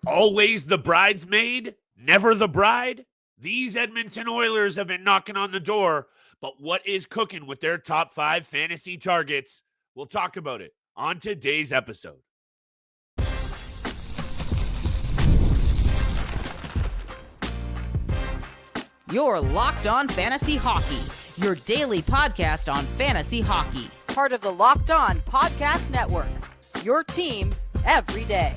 Always the bridesmaid, never the bride. These Edmonton Oilers have been knocking on the door, but what is cooking with their top 5 fantasy targets? We'll talk about it on today's episode. You're Locked On Fantasy Hockey, your daily podcast on fantasy hockey. Part of the Locked On Podcast Network, your team every day.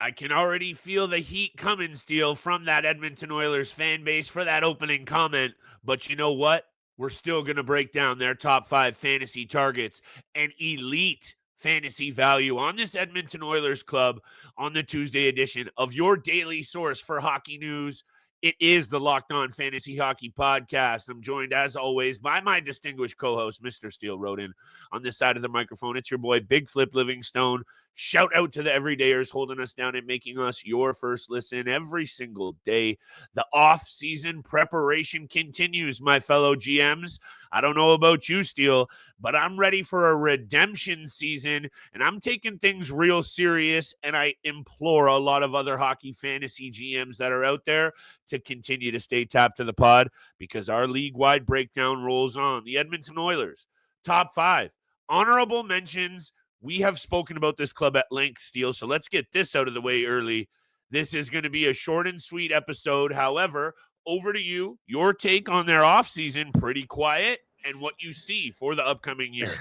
I can already feel the heat coming, Steele, from that Edmonton Oilers fan base for that opening comment. But you know what? We're still going to break down their top 5 fantasy targets and elite fantasy value on this Edmonton Oilers club on the Tuesday edition of your daily source for hockey news. It is the Locked On Fantasy Hockey Podcast. I'm joined, as always, by my distinguished co-host, Mr. Steele Roden. On this side of the microphone, it's your boy, Big Flip Livingstone. Shout out to the everydayers holding us down and making us your first listen every single day. The off-season preparation continues, my fellow GMs. I don't know about you, Steele, but I'm ready for a redemption season, and I'm taking things real serious, and I implore a lot of other hockey fantasy GMs that are out there to continue to stay tapped to the pod because our league-wide breakdown rolls on. The Edmonton Oilers, top 5. Honorable mentions. We have spoken about this club at length, Steele, so let's get this out of the way early. This is going to be a short and sweet episode. However, over to you. Your take on their offseason, pretty quiet, and what you see for the upcoming year.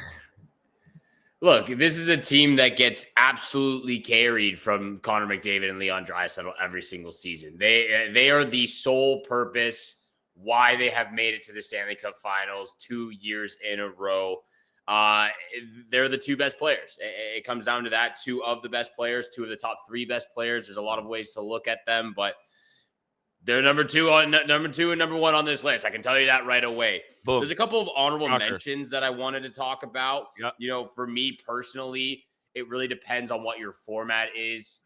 Look, this is a team that gets absolutely carried from Connor McDavid and Leon Draisaitl every single season. They are the sole purpose why they have made it to the Stanley Cup Finals 2 years in a row. They're the 2 best players. It comes down to that. 2 of the best players, 2 of the top 3 best players. There's a lot of ways to look at them, but they're number 2 and number 1 on this list. I can tell you that right away. Boom. There's a couple of honorable mentions that I wanted to talk about. Yep. You know, for me personally, it really depends on what your format is,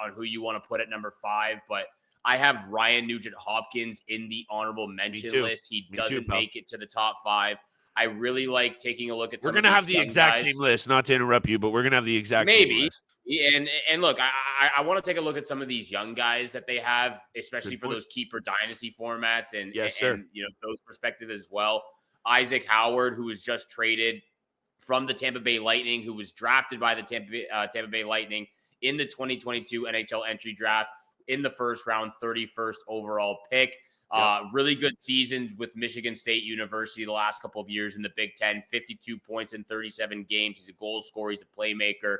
on who you want to put at number 5. But I have Ryan Nugent-Hopkins in the honorable mention list. He doesn't make it to the top 5. I really like taking a look at some. We're going to have the exact same list, not to interrupt you, but we're going to have the exact same list. And look, I want to take a look at some of these young guys that they have, especially for those keeper dynasty formats and you know, those perspectives as well. Isaac Howard, who was just traded from the Tampa Bay Lightning, who was drafted by the Tampa Bay Lightning in the 2022 NHL entry draft in the first round, 31st overall pick. Really good seasons with Michigan State University the last couple of years in the Big Ten, 52 points in 37 games. He's a goal scorer. He's a playmaker.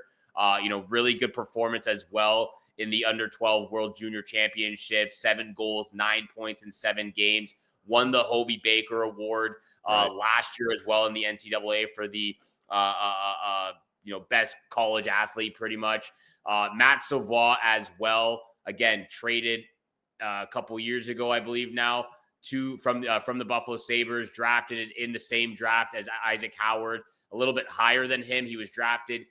You know, really good performance as well in the under 12 World Junior Championship, 7 goals, 9 points in 7 games, won the Hobie Baker Award last year as well in the NCAA for the, you know, best college athlete pretty much. Matt Savoie as well, again, traded a couple years ago, I believe now, from the Buffalo Sabres, drafted in the same draft as Isaac Howard, a little bit higher than him. He was drafted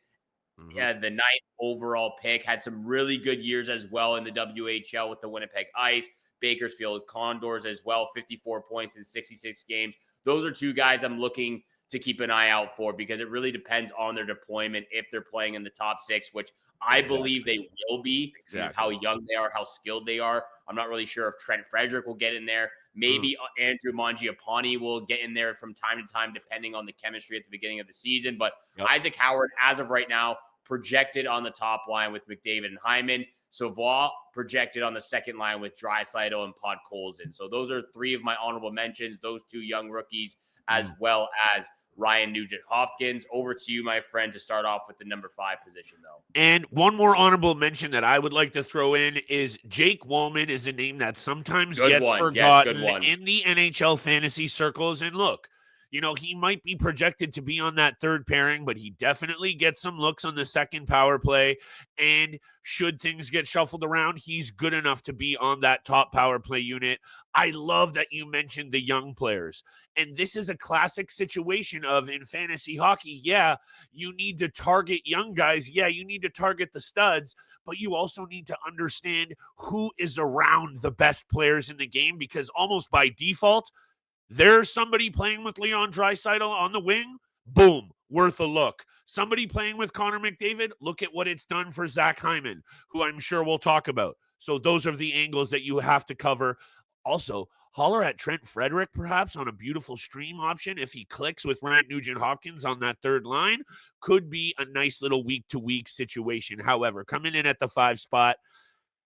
the 9th overall pick, had some really good years as well in the WHL with the Winnipeg Ice, Bakersfield Condors as well, 54 points in 66 games. Those are 2 guys I'm looking to keep an eye out for because it really depends on their deployment if they're playing in the top 6, which I believe they will be because of how young they are, how skilled they are. I'm not really sure if Trent Frederick will get in there. Maybe Andrew Mangiapane will get in there from time to time, depending on the chemistry at the beginning of the season. But Isaac Howard, as of right now, projected on the top line with McDavid and Hyman. Savoie projected on the second line with Draisaitl and Podkolzin. So those are 3 of my honorable mentions, those 2 young rookies, as well as Ryan Nugent-Hopkins. Over to you, my friend, to start off with the number 5 position, though. And one more honorable mention that I would like to throw in is Jake Wallman is a name that sometimes gets forgotten in the NHL fantasy circles. And look, you know, he might be projected to be on that 3rd pairing, but he definitely gets some looks on the 2nd power play. And should things get shuffled around, he's good enough to be on that top power play unit. I love that you mentioned the young players. And this is a classic situation of, in fantasy hockey, you need to target young guys. You need to target the studs, but you also need to understand who is around the best players in the game, because almost by default, there's somebody playing with Leon Draisaitl on the wing, Boom, worth a look. Somebody playing with Connor McDavid, look at what it's done for Zach Hyman, who I'm sure we'll talk about. So those are the angles that you have to cover. Also, holler at Trent Frederick, perhaps, on a beautiful stream option. If he clicks with Ryan Nugent-Hopkins on that third line, could be a nice little week-to-week situation. However, coming in at the 5 spot,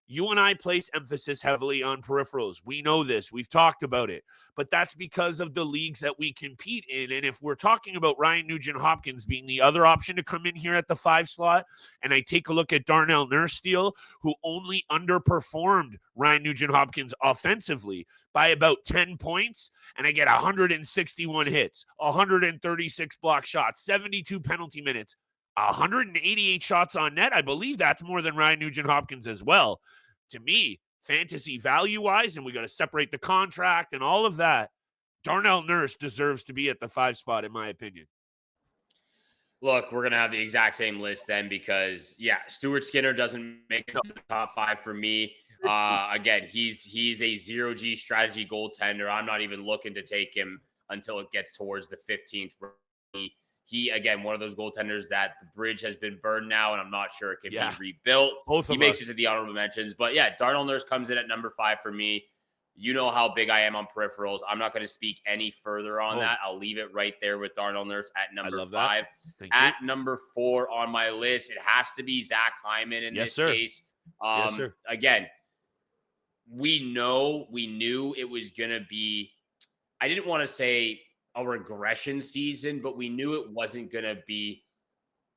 you and I place emphasis heavily on peripherals. We know this. We've talked about it. But that's because of the leagues that we compete in. And if we're talking about Ryan Nugent-Hopkins being the other option to come in here at the 5 slot, and I take a look at Darnell Nurse, Steele, who only underperformed Ryan Nugent-Hopkins offensively by about 10 points, and I get 161 hits, 136 block shots, 72 penalty minutes, 188 shots on net. I believe that's more than Ryan Nugent-Hopkins as well. To me, fantasy value-wise, and we got to separate the contract and all of that, Darnell Nurse deserves to be at the 5 spot, in my opinion. Look, we're going to have the exact same list then because, Stuart Skinner doesn't make it to the top 5 for me. Again, he's a 0G strategy goaltender. I'm not even looking to take him until it gets towards the 15th. He, again, one of those goaltenders that the bridge has been burned now, and I'm not sure it can be rebuilt. He makes it to the honorable mentions. But, Darnell Nurse comes in at number 5 for me. You know how big I am on peripherals. I'm not going to speak any further on that. I'll leave it right there with Darnell Nurse at number 5. At number 4 on my list, it has to be Zach Hyman in this case. Yes, sir. Again, we knew it was going to be, I didn't want to say a regression season, but we knew it wasn't going to be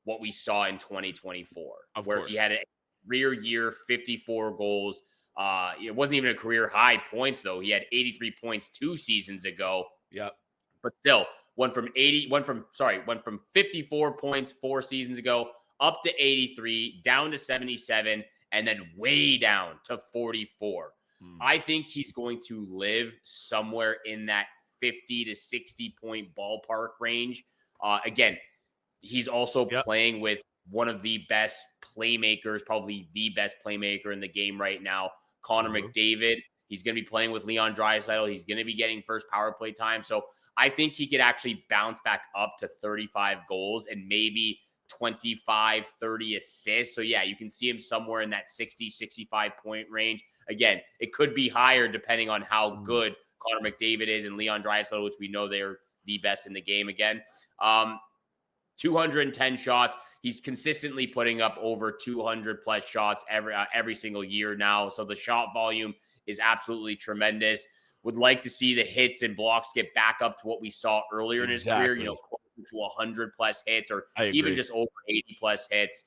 what we saw in 2024, where he had a career year, 54 goals. It wasn't even a career high points though. He had 83 points 2 seasons ago. Yep. But still went from 54 points 4 seasons ago up to 83, down to 77, and then way down to 44. I think he's going to live somewhere in that 50 to 60 point ballpark range. Again, he's also playing with one of the best playmakers, probably the best playmaker in the game right now, Connor McDavid. He's going to be playing with Leon Draisaitl. He's going to be getting first power play time. So I think he could actually bounce back up to 35 goals and maybe 25, 30 assists. So you can see him somewhere in that 60, 65 point range. Again, it could be higher depending on how good Connor McDavid is and Leon Draisaitl, which we know they're the best in the game again. 210 shots. He's consistently putting up over 200 plus shots every single year now. So the shot volume is absolutely tremendous. Would like to see the hits and blocks get back up to what we saw earlier in his career, closer to 100 plus hits or even just over 80 plus hits.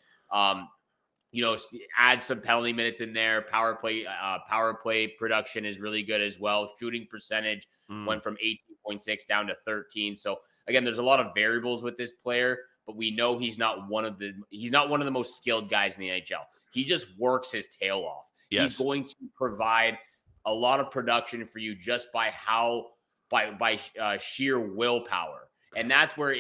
Add some penalty minutes in there. Power play production is really good as well. Shooting percentage went from 18.6 down to 13. So again, there's a lot of variables with this player, but we know he's not one of the most skilled guys in the NHL. He just works his tail off. Yes. He's going to provide a lot of production for you just by sheer willpower. And that's where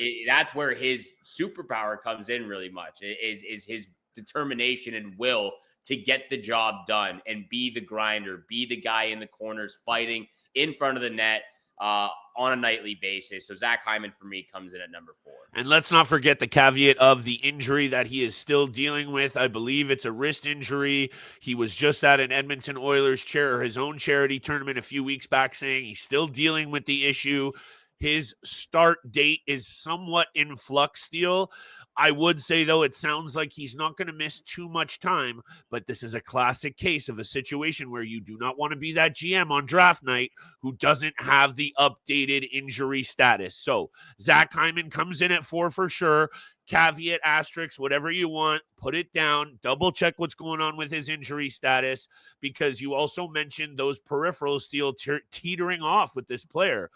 his superpower comes in really much is his determination and will to get the job done and be the grinder, be the guy in the corners fighting in front of the net on a nightly basis. So Zach Hyman for me comes in at number 4. And let's not forget the caveat of the injury that he is still dealing with. I believe it's a wrist injury. He was just at an Edmonton Oilers his own charity tournament a few weeks back saying he's still dealing with the issue. His start date is somewhat in flux still. I would say, though, it sounds like he's not going to miss too much time, but this is a classic case of a situation where you do not want to be that GM on draft night who doesn't have the updated injury status. So Zach Hyman comes in at 4 for sure. Caveat, asterisk, whatever you want, put it down, double check what's going on with his injury status, because you also mentioned those peripherals still teetering off with this player.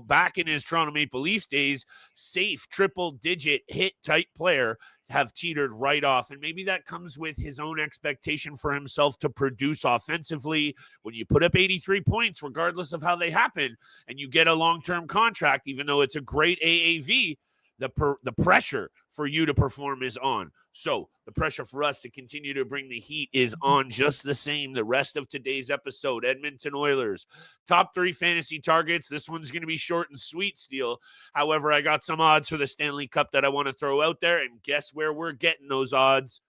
Back in his Toronto Maple Leafs days, safe triple-digit hit-type player have teetered right off. And maybe that comes with his own expectation for himself to produce offensively. When you put up 83 points, regardless of how they happen, and you get a long-term contract, even though it's a great AAV, the pressure for you to perform is on. So the pressure for us to continue to bring the heat is on just the same. The rest of today's episode, Edmonton Oilers, top 3 fantasy targets. This one's going to be short and sweet, Steele. However, I got some odds for the Stanley Cup that I want to throw out there, and guess where we're getting those odds?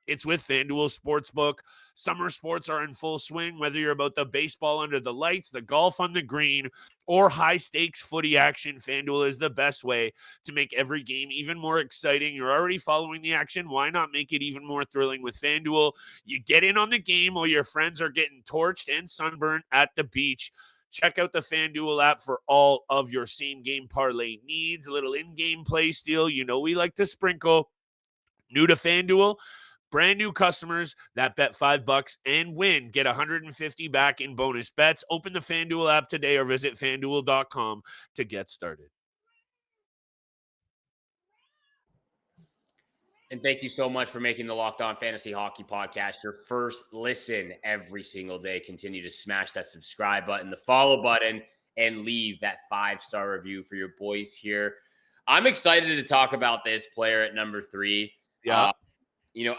It's with FanDuel Sportsbook. Summer sports are in full swing, whether you're about the baseball under the lights, the golf on the green, or high-stakes footy action. FanDuel is the best way to make every game even more exciting. You're already following the action. Why not make it even more thrilling with FanDuel? You get in on the game while your friends are getting torched and sunburned at the beach. Check out the FanDuel app for all of your same-game parlay needs. A little in-game play, Steele. You know we like to sprinkle. New to FanDuel, brand new customers that bet $5 and win get $150 back in bonus bets. Open the FanDuel app today or visit FanDuel.com to get started. And thank you so much for making the Locked On Fantasy Hockey Podcast your first listen every single day. Continue to smash that subscribe button, the follow button, and leave that 5-star review for your boys here. I'm excited to talk about this player at number 3. Yeah.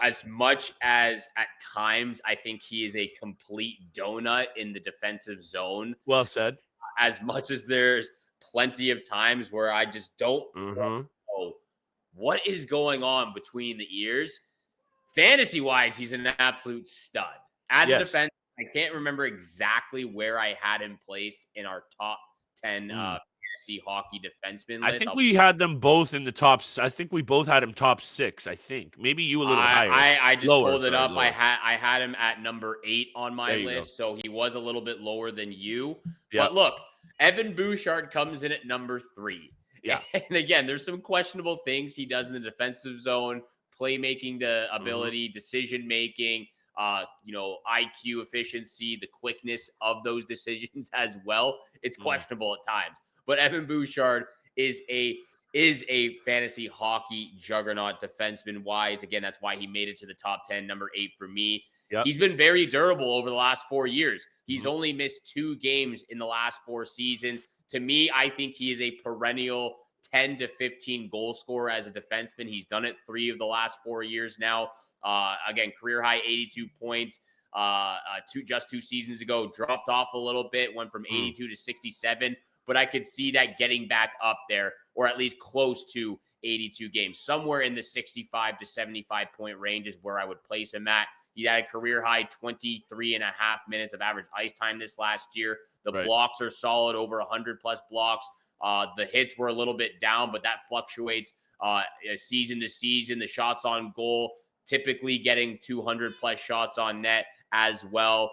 As much as at times I think he is a complete donut in the defensive zone. Well said. As much as there's plenty of times where I just don't know what is going on between the ears. Fantasy-wise, he's an absolute stud. As a defense, I can't remember exactly where I had him placed in our top 10 fantasy hockey defenseman list. I think we had them both in the top. I think we both had him top 6. I think maybe you a little higher. I just pulled it up. Lower. I had him at number 8 on my list, so he was a little bit lower than you. Yep. But look, Evan Bouchard comes in at number 3. Yeah. And again, there's some questionable things he does in the defensive zone, playmaking, the ability, decision making, IQ efficiency, the quickness of those decisions as well. It's questionable at times. But Evan Bouchard is a fantasy hockey juggernaut defenseman wise. Again, that's why he made it to the top 10, number 8 for me. Yep. He's been very durable over the last 4 years. He's only missed 2 games in the last 4 seasons. To me, I think he is a perennial 10 to 15 goal scorer as a defenseman. He's done it 3 of the last 4 years now. Again, career high 82 points. 2 seasons ago, dropped off a little bit, went from 82 to 67. But I could see that getting back up there, or at least close to 82 games. Somewhere in the 65 to 75 point range is where I would place him at. He had a career high 23 and a half minutes of average ice time this last year. The blocks are solid, over 100 plus blocks. The hits were a little bit down, but that fluctuates season to season. The shots on goal, typically getting 200 plus shots on net as well.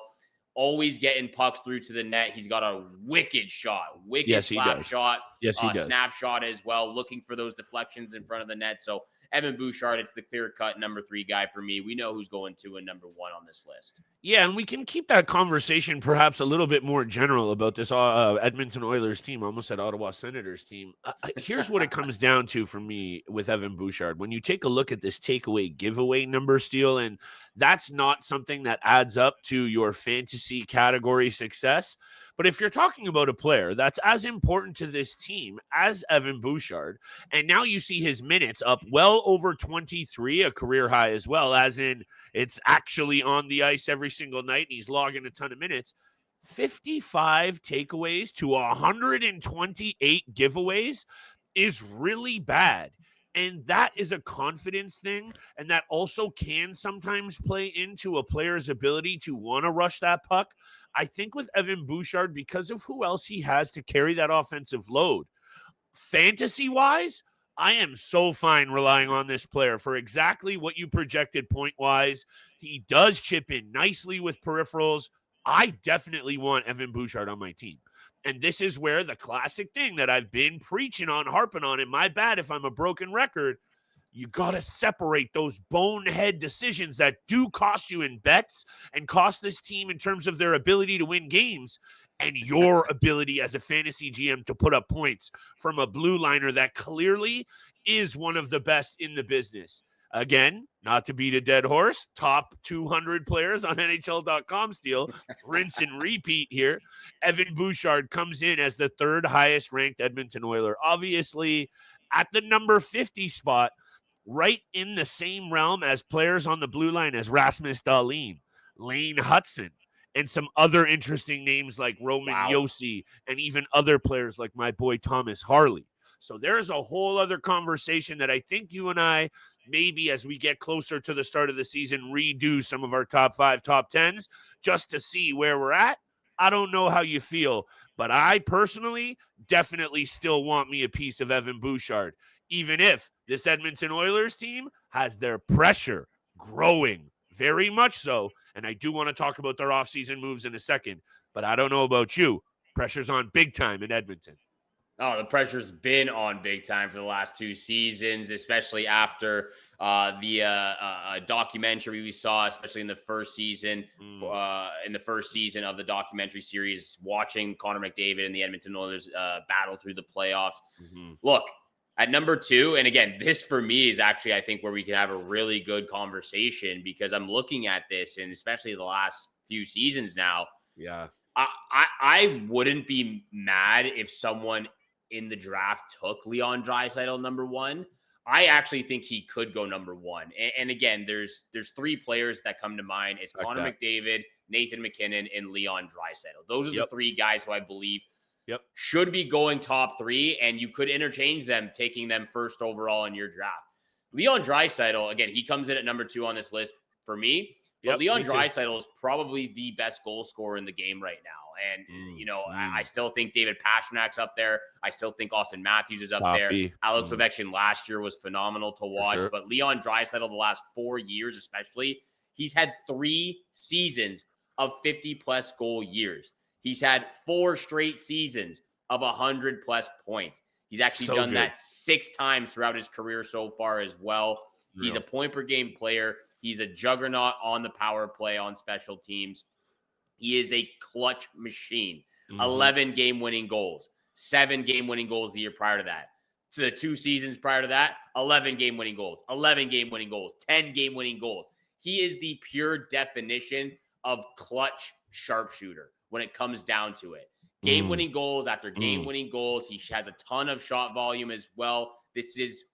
Always getting pucks through to the net. He's got a wicked shot, slap shot, snapshot as well, looking for those deflections in front of the net. So Evan Bouchard, it's the clear-cut number 3 guy for me. We know who's going 2 and number 1 on this list. Yeah, and we can keep that conversation perhaps a little bit more general about this Edmonton Oilers team. I almost said Ottawa Senators team. Here's what it comes down to for me with Evan Bouchard. When you take a look at this takeaway giveaway number, Steele, and that's not something that adds up to your fantasy category success. But if you're talking about a player that's as important to this team as Evan Bouchard, and now you see his minutes up well over 23, a career high as well, as in it's actually on the ice every single night, and he's logging a ton of minutes, 55 takeaways to 128 giveaways is really bad. And that is a confidence thing, and that also can sometimes play into a player's ability to want to rush that puck. I think with Evan Bouchard, because of who else he has to carry that offensive load, fantasy-wise, I am so fine relying on this player for exactly what you projected point-wise. He does chip in nicely with peripherals. I definitely want Evan Bouchard on my team. And this is where the classic thing that I've been preaching on, harping on, and my bad if I'm a broken record, you got to separate those bonehead decisions that do cost you in bets and cost this team in terms of their ability to win games and your ability as a fantasy GM to put up points from a blue liner that clearly is one of the best in the business. Again, not to beat a dead horse, top 200 players on NHL.com Steele, rinse and repeat here. Evan Bouchard comes in as the 3rd highest ranked Edmonton Oiler. Obviously, at the number 50 spot, right in the same realm as players on the blue line as Rasmus Dahlin, Lane Hudson, and some other interesting names like Roman Josi, and even other players like my boy Thomas Harley. So there's a whole other conversation that I think you and I, maybe as we get closer to the start of the season, redo some of our top 5, top 10s just to see where we're at. I don't know how you feel, but I personally definitely still want me a piece of Evan Bouchard, even if this Edmonton Oilers team has their pressure growing very much so. And I do want to talk about their offseason moves in a second, but I don't know about you. Pressure's on big time in Edmonton. Oh, the pressure's been on big time for the last 2 seasons, especially after the documentary we saw, especially in the first season, of the documentary series, watching Connor McDavid and the Edmonton Oilers battle through the playoffs. Look, at number 2, and again, this for me is actually, I think, where we can have a really good conversation, because I'm looking at this, and especially the last few seasons now. Yeah. I wouldn't be mad if someone in the draft took Leon Draisaitl number 1. I actually think he could go number 1. And again, there's 3 players that come to mind. It's Connor McDavid, Nathan McKinnon, and Leon Draisaitl. Those are the 3 guys who I believe should be going top 3, and you could interchange them, taking them first overall in your draft. Leon Draisaitl, again, he comes in at number 2 on this list for me. But Leon Draisaitl is probably the best goal scorer in the game right now. And, I still think David Pasternak's up there. I still think Austin Matthews is up there. Alex Ovechkin last year was phenomenal to watch. Sure. But Leon Draisaitl, the last 4 years especially, he's had 3 seasons of 50-plus goal years. He's had 4 straight seasons of 100-plus points. He's actually done that 6 times throughout his career so far as well. He's a point-per-game player. He's a juggernaut on the power play, on special teams. He is a clutch machine. 11 game-winning goals. 7 game-winning goals the year prior to that. The 2 seasons prior to that, 11 game-winning goals. 11 game-winning goals. 10 game-winning goals. He is the pure definition of clutch sharpshooter when it comes down to it. Game-winning goals after game-winning goals. He has a ton of shot volume as well. This is,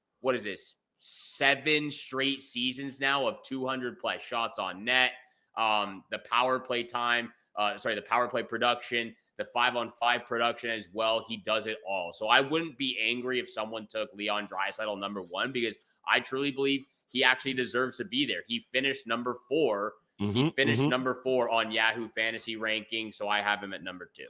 7 straight seasons now of 200-plus shots on net. The power play the power play production, the 5-on-5 production as well. He does it all. So I wouldn't be angry if someone took Leon Draisaitl number 1, because I truly believe he actually deserves to be there. He finished number 4. He finished number 4 on Yahoo Fantasy Ranking, so I have him at number 2.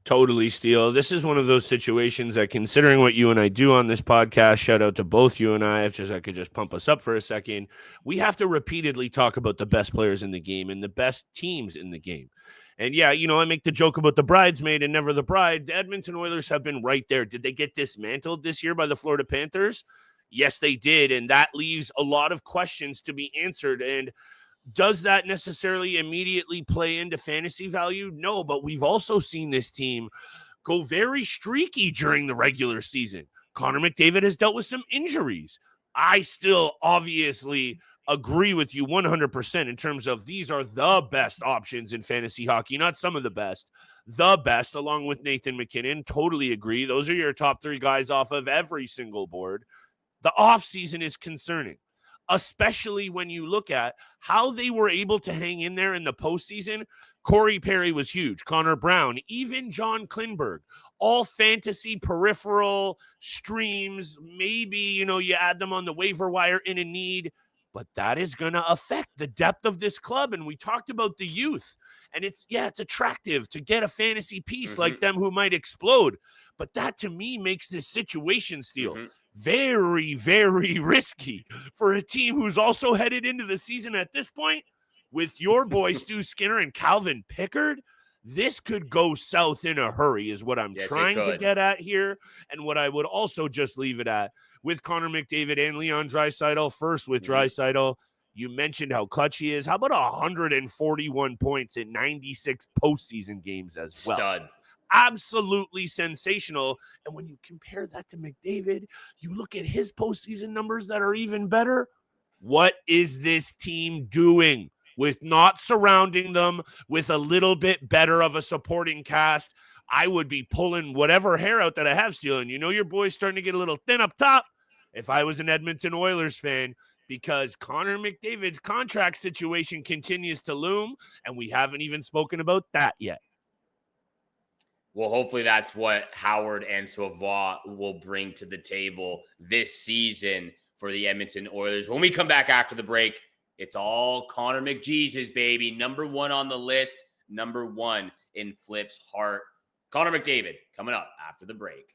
Totally, Steele. This is one of those situations that, considering what you and I do on this podcast, shout out to both you and I, if I could just pump us up for a second, we have to repeatedly talk about the best players in the game and the best teams in the game. And yeah, I make the joke about the bridesmaid and never the bride. The Edmonton Oilers have been right there. Did they get dismantled this year by the Florida Panthers? Yes, they did. And that leaves a lot of questions to be answered. And does that necessarily immediately play into fantasy value? No, but we've also seen this team go very streaky during the regular season. Connor McDavid has dealt with some injuries. I still obviously agree with you 100% in terms of these are the best options in fantasy hockey, not some of the best, along with Nathan McKinnon. Totally agree. Those are your top 3 guys off of every single board. The offseason is concerning, especially when you look at how they were able to hang in there in the postseason. Corey Perry was huge. Connor Brown, even John Klingberg, all fantasy peripheral streams. Maybe, you add them on the waiver wire in a need, but that is going to affect the depth of this club. And we talked about the youth, and it's attractive to get a fantasy piece like them who might explode. But that to me makes this situation, Steele, very, very risky for a team who's also headed into the season at this point with your boy Stu Skinner and Calvin Pickard. This could go south in a hurry is what I'm trying to get at here. And what I would also just leave it at with Connor McDavid and Leon Draisaitl. First with Draisaitl, you mentioned how clutch he is. How about 141 points in 96 postseason games as well? Stud. Absolutely sensational. And when you compare that to McDavid, you look at his postseason numbers that are even better. What is this team doing with not surrounding them with a little bit better of a supporting cast? I would be pulling whatever hair out that I have, Steele. And your boy's starting to get a little thin up top. if I was an Edmonton Oilers fan, because Connor McDavid's contract situation continues to loom, and we haven't even spoken about that yet. Well, hopefully that's what Howard and Savoie will bring to the table this season for the Edmonton Oilers. When we come back after the break, it's all Connor McJesus, baby. Number 1 on the list, number 1 in Flip's heart. Connor McDavid coming up after the break.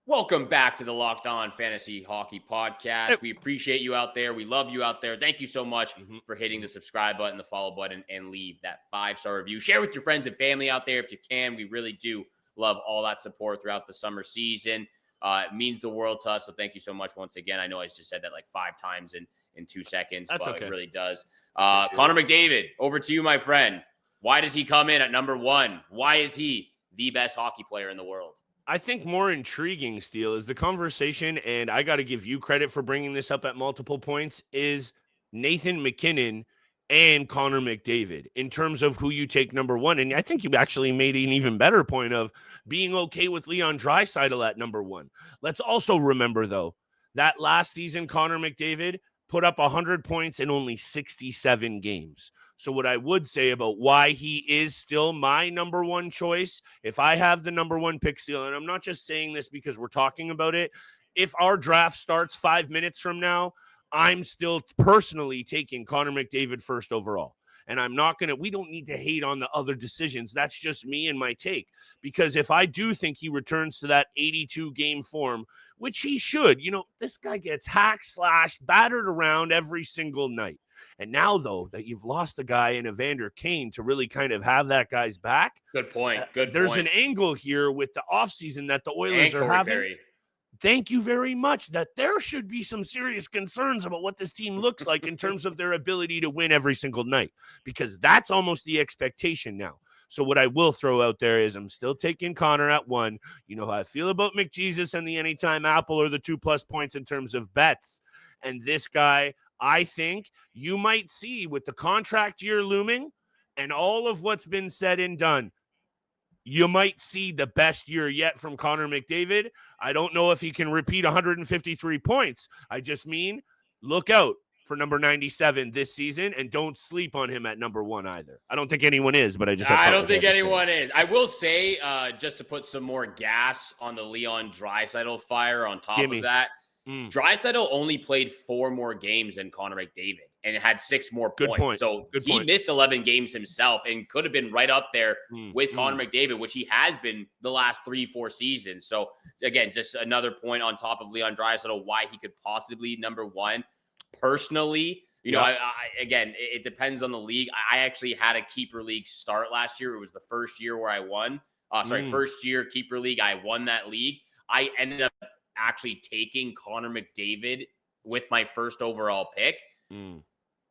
Welcome back to the Locked On Fantasy Hockey Podcast. We appreciate you out there. We love you out there. Thank you so much for hitting the subscribe button, the follow button, and leave that 5-star review. Share with your friends and family out there if you can. We really do love all that support throughout the summer season. It means the world to us, so thank you so much once again. I know I just said that like 5 times in 2 seconds, but okay. It really does. Connor McDavid, over to you, my friend. Why does he come in at number 1? Why is he the best hockey player in the world? I think more intriguing, Steele, is the conversation, and I got to give you credit for bringing this up at multiple points, is Nathan MacKinnon and Connor McDavid in terms of who you take number 1. And I think you actually made an even better point of being okay with Leon Draisaitl at number 1. Let's also remember, though, that last season, Connor McDavid put up 100 points in only 67 games. So what I would say about why he is still my number 1 choice, if I have the number 1 pick, Steele, and I'm not just saying this because we're talking about it, if our draft starts 5 minutes from now, I'm still personally taking Connor McDavid first overall. And I'm not going to, we don't need to hate on the other decisions. That's just me and my take. Because if I do think he returns to that 82 game form, which he should, this guy gets hacked, slashed, battered around every single night. And now, though, that you've lost a guy in Evander Kane to really kind of have that guy's back. Good point. There's an angle here with the offseason that the Oilers are having. Thank you very much. That there should be some serious concerns about what this team looks like in terms of their ability to win every single night, because that's almost the expectation now. So what I will throw out there is I'm still taking Connor at 1. You know how I feel about McJesus and the Anytime Apple or the 2+ points in terms of bets. And this guy, I think you might see with the contract year looming and all of what's been said and done, you might see the best year yet from Connor McDavid. I don't know if he can repeat 153 points. I just mean look out for number 97 this season, and don't sleep on him at number 1 either. I don't think anyone is, but I don't think anyone is. I will say, just to put some more gas on the Leon Draisaitl fire on top of that, Draisaitl only played 4 more games than Connor McDavid and had 6 more points. So he missed 11 games himself and could have been right up there with Connor McDavid, which he has been the last 3-4 seasons. So again, just another point on top of Leon Draisaitl, why he could possibly be number 1. Personally, again, it depends on the league. I actually had a keeper league start last year. It was the first year where I won. First year keeper league. I won that league. I ended up actually taking Connor McDavid with my first overall pick.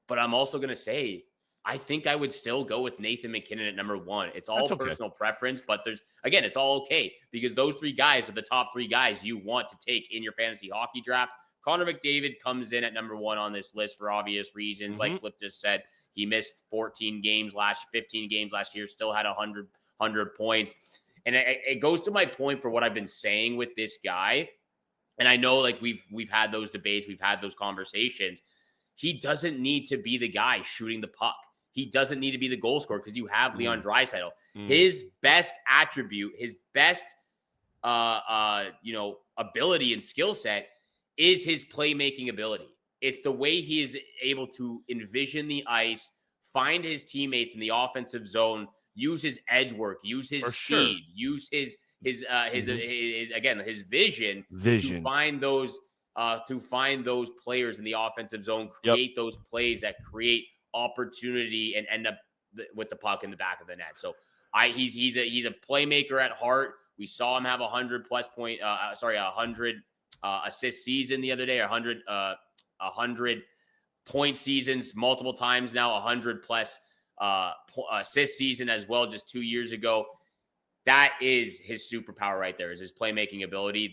But I'm also going to say, I think I would still go with Nathan MacKinnon at number 1. It's all personal preference, but it's all okay because those 3 guys are the top 3 guys you want to take in your fantasy hockey draft. Connor McDavid comes in at number 1 on this list for obvious reasons. Like Flip just said, he missed 15 games last year, still had 100 points. And it goes to my point for what I've been saying with this guy. And I know like we've had those debates, we've had those conversations. He doesn't need to be the guy shooting the puck. He doesn't need to be the goal scorer because you have Leon Draisaitl. His best attribute, his best ability and skill set is his playmaking ability. It's the way he is able to envision the ice, find his teammates in the offensive zone, use his edge work, use his speed, use his vision to find those players in the offensive zone, create those plays that create opportunity and end up with the puck in the back of the net. So he's a playmaker at heart. We saw him have 100 assist season the other day, 100 point seasons multiple times now, 100 plus assist season as well just 2 years ago. That is his superpower right there, is his playmaking ability.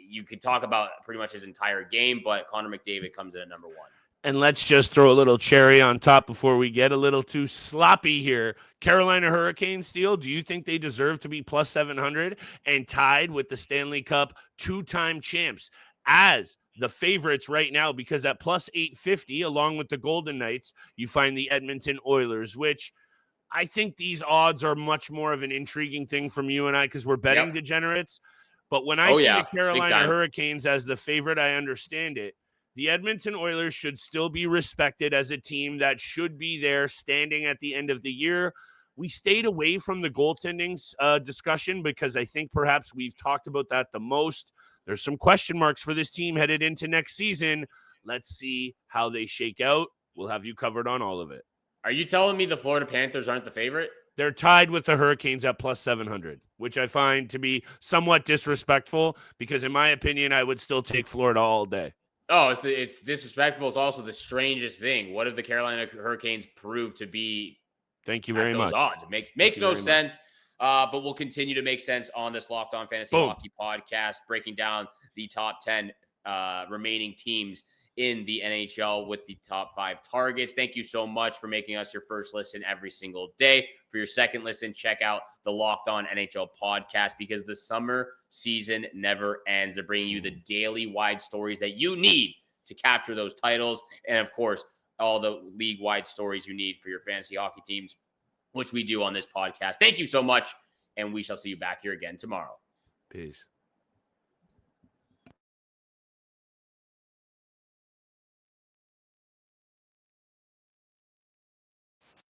You could talk about pretty much his entire game, but Connor McDavid comes in at number 1. And let's just throw a little cherry on top before we get a little too sloppy here. Carolina Hurricanes, Steele, do you think they deserve to be plus 700 and tied with the Stanley Cup two-time champs as the favorites right now? Because at plus 850, along with the Golden Knights, you find the Edmonton Oilers, which I think these odds are much more of an intriguing thing from you and I because we're betting degenerates. But when I see the Carolina Hurricanes as the favorite, I understand it. The Edmonton Oilers should still be respected as a team that should be there standing at the end of the year. We stayed away from the goaltending discussion because I think perhaps we've talked about that the most. There's some question marks for this team headed into next season. Let's see how they shake out. We'll have you covered on all of it. Are you telling me the Florida Panthers aren't the favorite? They're tied with the Hurricanes at plus 700, which I find to be somewhat disrespectful because, in my opinion, I would still take Florida all day. Oh, it's disrespectful. It's also the strangest thing. What if the Carolina Hurricanes prove to be? Thank you very much. Odds? It makes no sense. But we'll continue to make sense on this Locked On Fantasy Hockey podcast, breaking down the top 10 remaining teams in the NHL with the top 5 targets. Thank you so much for making us your first listen every single day. For your second listen, check out the Locked On NHL podcast because the summer season never ends. They're bringing you the daily wide stories that you need to capture those titles. And of course, all the league-wide stories you need for your fantasy hockey teams, which we do on this podcast. Thank you so much. And we shall see you back here again tomorrow. Peace.